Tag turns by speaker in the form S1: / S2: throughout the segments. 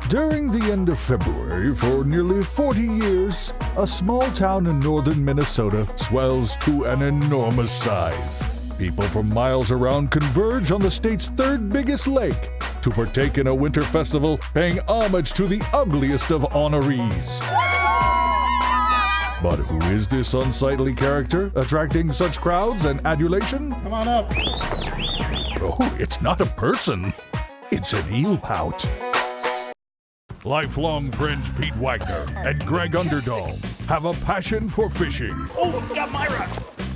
S1: During the end of February, for nearly 40 years, a small town in northern Minnesota swells to an enormous size. People from miles around converge on the state's third biggest lake to partake in a winter festival paying homage to the ugliest of honorees. But who is this unsightly character attracting such crowds and adulation?
S2: Come on up.
S1: Oh, it's not a person. It's an eelpout. Lifelong friends Pete Wagner and Greg Underdahl have a passion for fishing.
S3: Oh, it's got Myra!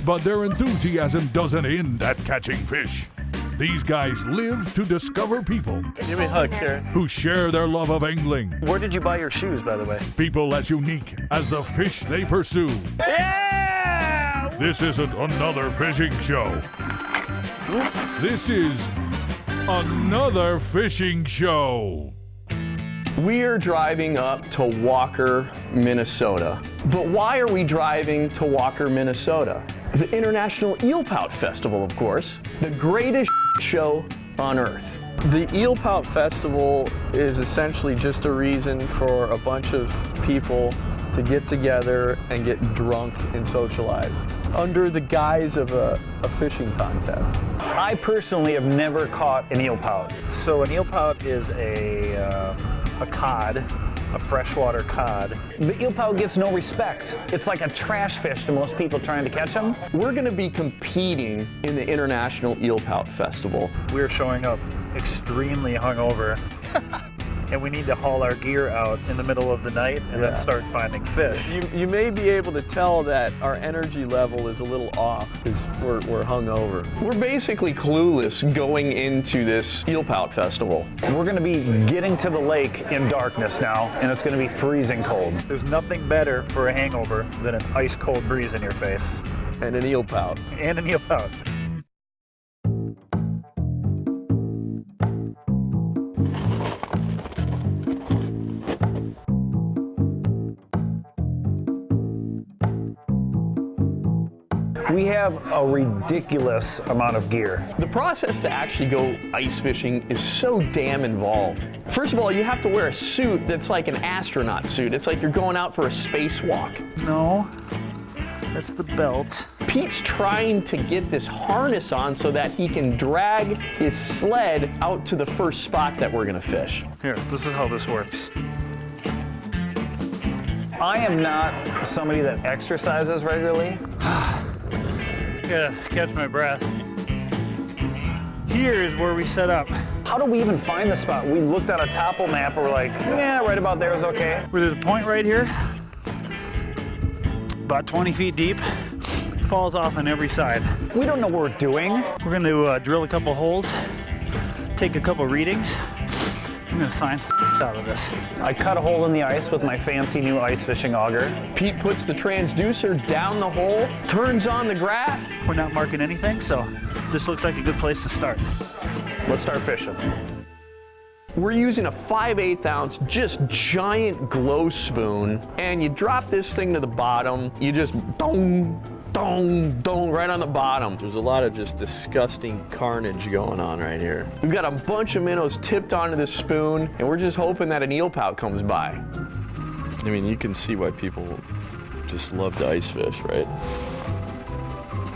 S1: But their enthusiasm doesn't end at catching fish. These guys live to discover people
S3: Give me a hug here.
S1: who share their love of angling.
S3: Where did you buy your shoes, by the way?
S1: People as unique as the fish they pursue.
S3: Yeah!
S1: This isn't another fishing show. This is another fishing show.
S4: We are driving up to Walker, Minnesota. But why are we driving to Walker, Minnesota? The International Eelpout Festival, of course. The greatest show on earth. The Eelpout Festival is essentially just a reason for a bunch of people to get together and get drunk and socialize under the guise of a fishing contest.
S3: I personally have never caught an eelpout. So an eelpout is a cod, a freshwater cod. The eelpout gets no respect. It's like a trash fish to most people trying to catch them.
S4: We're gonna be competing in the International Eelpout Festival.
S5: We're showing up extremely hungover and we need to haul our gear out in the middle of the night and then start finding fish.
S4: You may be able to tell that our energy level is a little off because we're hungover. We're basically clueless going into this Eelpout Festival.
S3: We're gonna be getting to the lake in darkness now, and it's gonna be freezing cold.
S5: There's nothing better for a hangover than an ice cold breeze in your face.
S4: And an eelpout.
S5: And an eelpout.
S3: We have a ridiculous amount of gear.
S4: The process to actually go ice fishing is so damn involved. First of all, you have to wear a suit that's like an astronaut suit. It's like you're going out for a spacewalk.
S5: No, that's the belt.
S4: Pete's trying to get this harness on so that he can drag his sled out to the first spot that we're gonna fish.
S5: Here, this is how this works.
S3: I am not somebody that exercises regularly.
S5: Gotta catch my breath. Here is where we set up.
S3: How do we even find the spot? We looked at a topo map and we're like, yeah, right about there is okay.
S5: Where there's a point right here, about 20 feet deep, falls off on every side.
S3: We don't know what we're doing.
S5: We're gonna drill a couple holes, take a couple readings. I'm gonna science the out of this.
S3: I cut a hole in the ice with my fancy new ice fishing auger.
S4: Pete puts the transducer down the hole, turns on the graph.
S5: We're not marking anything, so this looks like a good place to start.
S3: Let's start fishing.
S4: We're using a 5/8 ounce, just giant glow spoon, and you drop this thing to the bottom, you just dong, dong, dong, right on the bottom. There's a lot of just disgusting carnage going on right here. We've got a bunch of minnows tipped onto this spoon, and we're just hoping that an eelpout comes by. I mean, you can see why people just love to ice fish, right?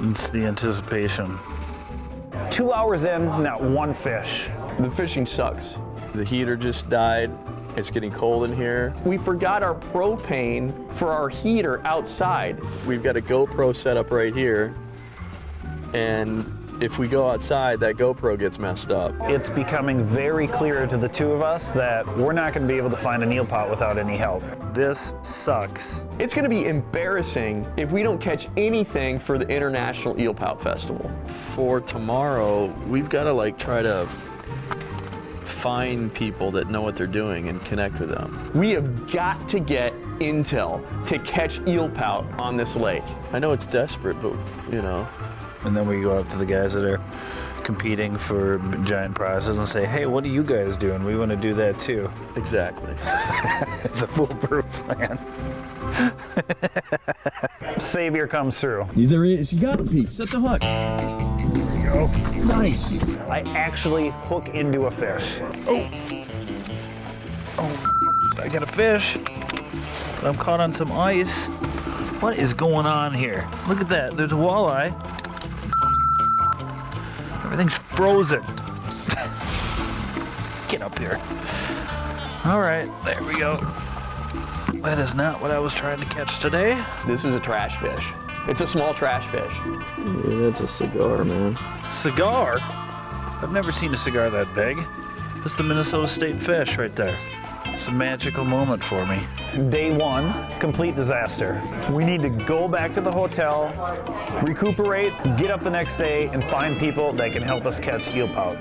S5: It's the anticipation.
S3: 2 hours in, not one fish.
S4: The fishing sucks. The heater just died. It's getting cold in here. We forgot our propane for our heater outside. We've got a GoPro set up right here. And if we go outside, that GoPro gets messed up.
S3: It's becoming very clear to the two of us that we're not going to be able to find an eelpout without any help.
S5: This sucks.
S4: It's gonna be embarrassing if we don't catch anything for the International Eelpout Festival. For tomorrow, we've gotta like try to find people that know what they're doing and connect with them. We have got to get intel to catch eelpout on this lake. I know it's desperate, but you know.
S5: And then we go up to the guys that are competing for giant prizes and say, hey, what are you guys doing? We want to do that too.
S4: Exactly.
S5: It's a foolproof plan.
S3: Savior comes through.
S6: There is. You got it, Pete. Set the hook. There you go. Nice.
S3: I actually hook into a fish.
S5: Oh. I got a fish, but I'm caught on some ice. What is going on here? Look at that, there's a walleye. Everything's frozen. Get up here. All right, there we go. That is not what I was trying to catch today.
S4: This is a trash fish. It's a small trash fish.
S6: Yeah, that's a cigar, man.
S5: Cigar? I've never seen a cigar that big. That's the Minnesota State fish right there. It's a magical moment for me.
S3: Day one, complete disaster. We need to go back to the hotel, recuperate, get up the next day, and find people that can help us catch eelpout.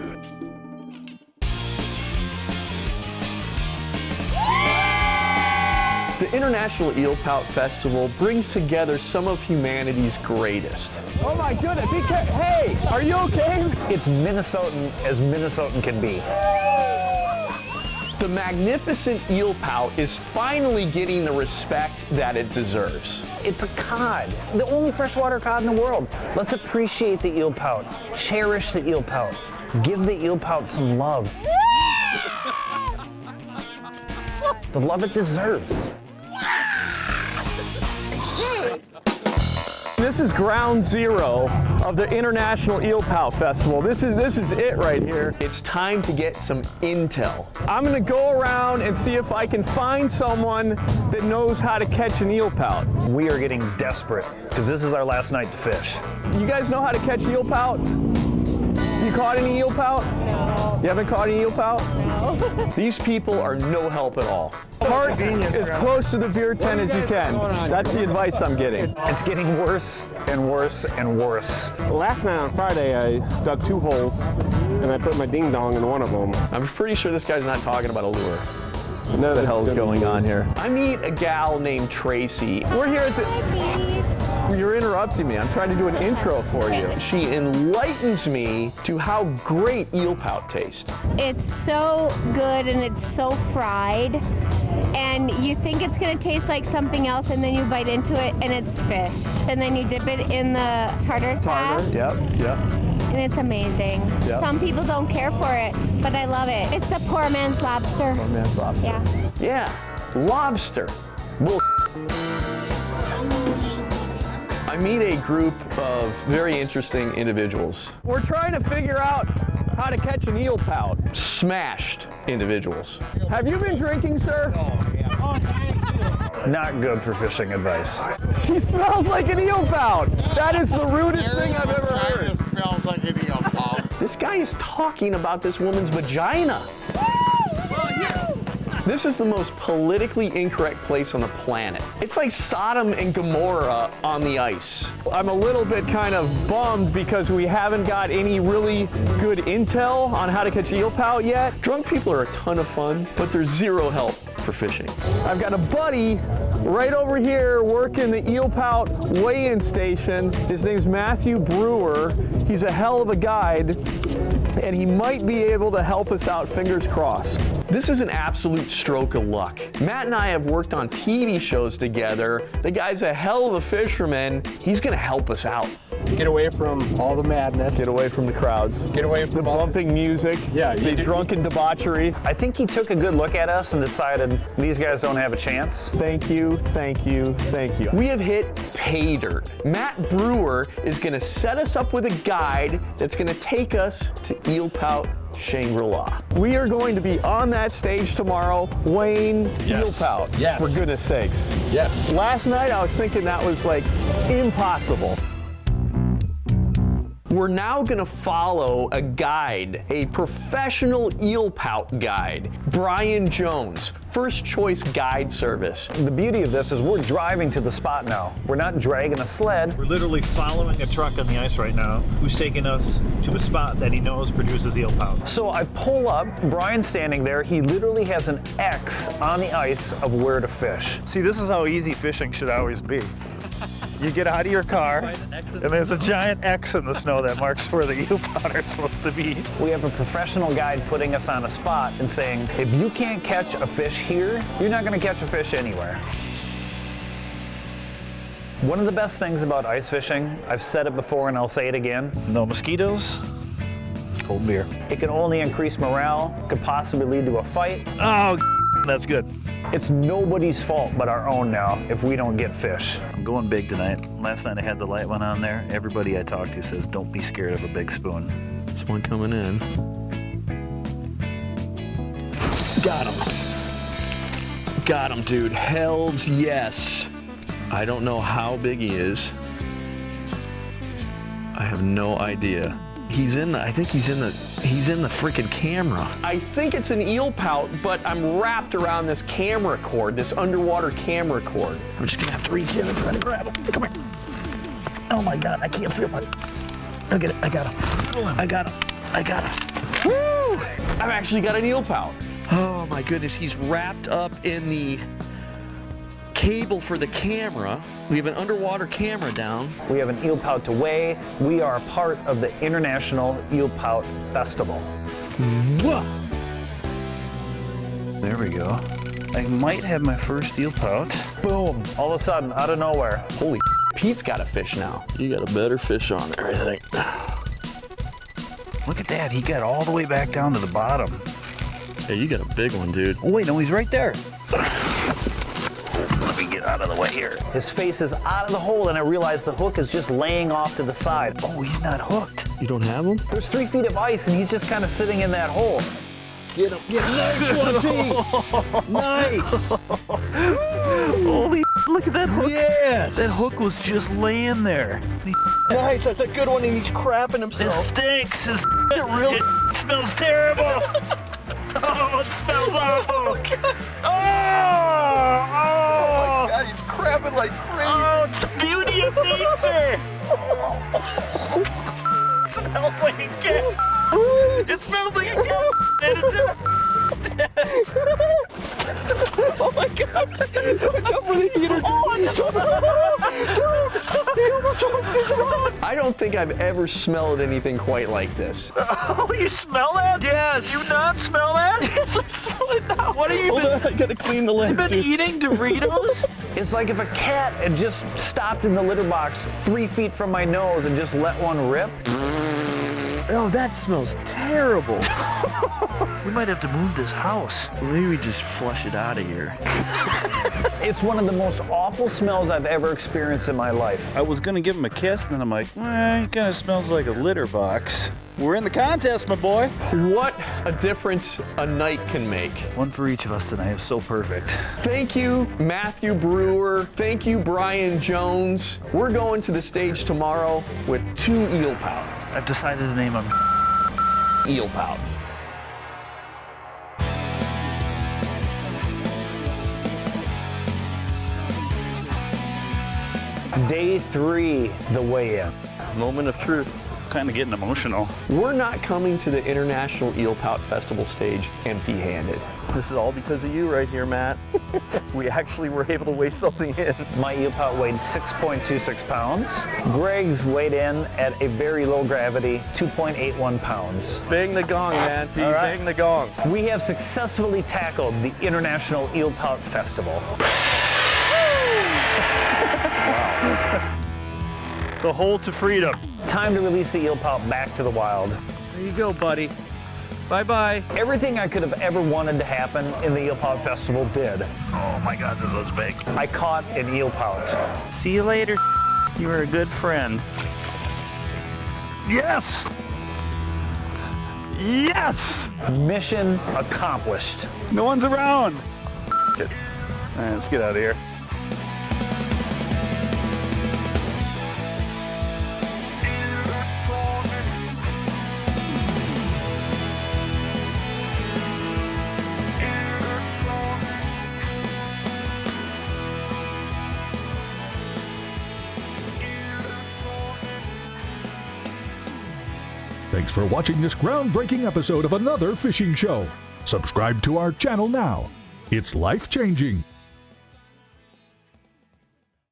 S4: The International Eelpout Festival brings together some of humanity's greatest. Oh my goodness, hey, are you okay?
S3: It's Minnesotan as Minnesotan can be.
S4: The magnificent eelpout is finally getting the respect that it deserves.
S3: It's a cod, the only freshwater cod in the world. Let's appreciate the eelpout, cherish the eelpout, give the eelpout some love. The love it deserves.
S4: This is ground zero of the International Eelpout Festival. This is it right here. It's time to get some intel. I'm gonna go around and see if I can find someone that knows how to catch an eelpout.
S3: We are getting desperate because this is our last night to fish.
S4: You guys know how to catch eelpout? You caught any eelpout?
S2: No.
S4: You haven't caught any eelpout?
S2: No.
S4: These people are no help at all. Park as close to the beer tent as you can. That's the advice I'm getting.
S3: It's getting worse and worse and worse.
S7: Last night on Friday, I dug 2 holes and I put my ding dong in one of them.
S4: I'm pretty sure this guy's not talking about a lure.
S7: No,
S4: What the hell is going on here? I meet a gal named Tracy. We're here at the... You're interrupting me. I'm trying to do an intro for you. She enlightens me to how great eelpout tastes.
S2: It's so good and it's so fried. And you think it's gonna taste like something else, and then you bite into it and it's fish. And then you dip it in the tartar sauce.
S4: Yep.
S2: And it's amazing.
S4: Yep.
S2: Some people don't care for it, but I love it. It's the poor man's lobster.
S4: Poor man's lobster.
S2: Yeah.
S4: Yeah, lobster. Bull. I meet a group of very interesting individuals. We're trying to figure out how to catch an eelpout. Smashed individuals. Have you been drinking, sir?
S3: Not good for fishing advice.
S4: She smells like an eelpout. That is the rudest thing I've ever heard.
S8: It smells like an eelpout.
S4: This guy is talking about this woman's vagina. This is the most politically incorrect place on the planet. It's like Sodom and Gomorrah on the ice. I'm a little bit kind of bummed because we haven't got any really good intel on how to catch eelpout yet. Drunk people are a ton of fun, but there's zero help for fishing. I've got a buddy right over here working the eelpout weigh-in station. His name's Matthew Breuer. He's a hell of a guide, and he might be able to help us out, fingers crossed. This is an absolute stroke of luck. Matt and I have worked on TV shows together. The guy's a hell of a fisherman. He's gonna help us out.
S7: Get away from all the madness.
S4: Get away from the crowds.
S7: Get away from
S4: the bumping music.
S7: Yeah,
S4: the drunken debauchery.
S3: I think he took a good look at us and decided these guys don't have a chance.
S4: Thank you, thank you, thank you. We have hit pay dirt. Matt Breuer is gonna set us up with a guide that's gonna take us to Eelpout Shangri-La. We are going to be on that stage tomorrow weighing eelpout.
S7: Yes.
S4: For goodness sakes.
S7: Yes.
S4: Last night I was thinking that was like impossible. We're now gonna follow a guide, a professional eelpout guide, Brian Jones, First Choice Guide Service.
S3: The beauty of this is we're driving to the spot now. We're not dragging a sled.
S5: We're literally following a truck on the ice right now who's taking us to a spot that he knows produces eelpout.
S3: So I pull up, Brian's standing there. He literally has an X on the ice of where to fish.
S5: See, this is how easy fishing should always be. You get out of your car, and there's a giant X in the snow that marks where the eelpout are supposed to be.
S3: We have a professional guide putting us on a spot and saying, if you can't catch a fish here, you're not gonna catch a fish anywhere. One of the best things about ice fishing, I've said it before and I'll say it again,
S5: No mosquitoes, Cold beer.
S3: It can only increase morale, could possibly lead to a fight.
S5: Oh, that's good.
S3: It's nobody's fault but our own now if we don't get fish.
S5: I'm going big tonight. Last night I had the light one on there. Everybody I talk to says, don't be scared of a big spoon.
S4: There's one coming in. Got him. Got him, dude. Hells yes. I don't know how big he is. I have no idea. I think he's in the freaking camera. I think it's an eel pout, but I'm wrapped around this camera cord, this underwater camera cord. I'm just gonna have to reach in and try to grab him. Come here. Oh my God, I can't feel my. I got him. I got him. I got him. Woo! I've actually got an eel pout. Oh my goodness, he's wrapped up in the cable for the camera. We have an underwater camera down.
S3: We have an eelpout to weigh. We are a part of the International Eelpout Festival.
S5: There we go. I might have my first eelpout.
S3: Boom, all of a sudden, out of nowhere.
S4: Holy Pete's got a fish now. You got a better fish on there, I think.
S5: Look at that, he got all the way back down to the bottom.
S4: Hey, you got a big one, dude.
S5: Oh wait, no, he's right there. Let me get out of the way here.
S3: His face is out of the hole, and I realize the hook is just laying off to the side.
S5: Oh, he's not hooked.
S4: You don't have him?
S3: There's 3 feet of ice, and he's just kind of sitting in that hole.
S4: Get him. Get him. Nice one, Pete. Nice.
S5: Holy look at that hook.
S4: Yes.
S5: That hook was just laying there.
S4: Nice. That's a good one, and he's crapping
S5: It
S4: himself.
S5: stinks. It smells terrible. Oh, it smells awful. Oh,
S4: God, he's crapping like crazy.
S5: oh, it's the beauty of nature. It smells like a cat. It smells like a cat. And it's
S4: Oh my God. Jump for the heater. I don't think I've ever smelled anything quite like this.
S5: Oh, you smell that?
S4: Yes.
S5: You not smell that? Yes, I smell it now. What have you
S4: Hold
S5: been?
S4: on, I gotta clean the lens.
S5: You been eating Doritos?
S3: It's like if a cat had just stopped in the litter box 3 feet from my nose and just let one rip.
S4: Oh, that smells terrible.
S5: We might have to move this house.
S4: Maybe we just flush it out of here.
S3: It's one of the most awful smells I've ever experienced in my life.
S5: I was gonna give him a kiss, then I'm like, it kind of smells like a litter box. We're in the contest, my boy.
S4: What a difference a night can make.
S5: One for each of us tonight. It was so perfect.
S4: Thank you, Matthew Breuer. Thank you, Brian Jones. We're going to the stage tomorrow with 2 eelpout.
S5: I've decided to name him
S4: Eelpout.
S3: Day 3, the weigh-in.
S4: Moment of truth.
S5: kind of getting emotional.
S4: We're not coming to the International Eelpout Festival stage empty-handed. This is all because of you right here, Matt. We actually were able to weigh something in.
S3: My eelpout weighed 6.26 pounds. Greg's weighed in at a very low gravity, 2.81 pounds.
S4: Bang the gong, man. Pete,
S3: All right.
S4: bang the gong.
S3: We have successfully tackled the International Eelpout Festival.
S5: The hole to freedom.
S3: Time to release the eelpout back to the wild.
S4: There you go, buddy. Bye-bye.
S3: Everything I could have ever wanted to happen in the Eelpout Festival did.
S5: Oh my God, this one's big.
S3: I caught an eelpout.
S5: See you later. You were a good friend. Yes! Yes!
S3: Mission accomplished.
S5: No one's around. Good. All right, let's get out of here.
S1: Thanks for watching this groundbreaking episode of another fishing show. Subscribe to our channel now. It's life-changing.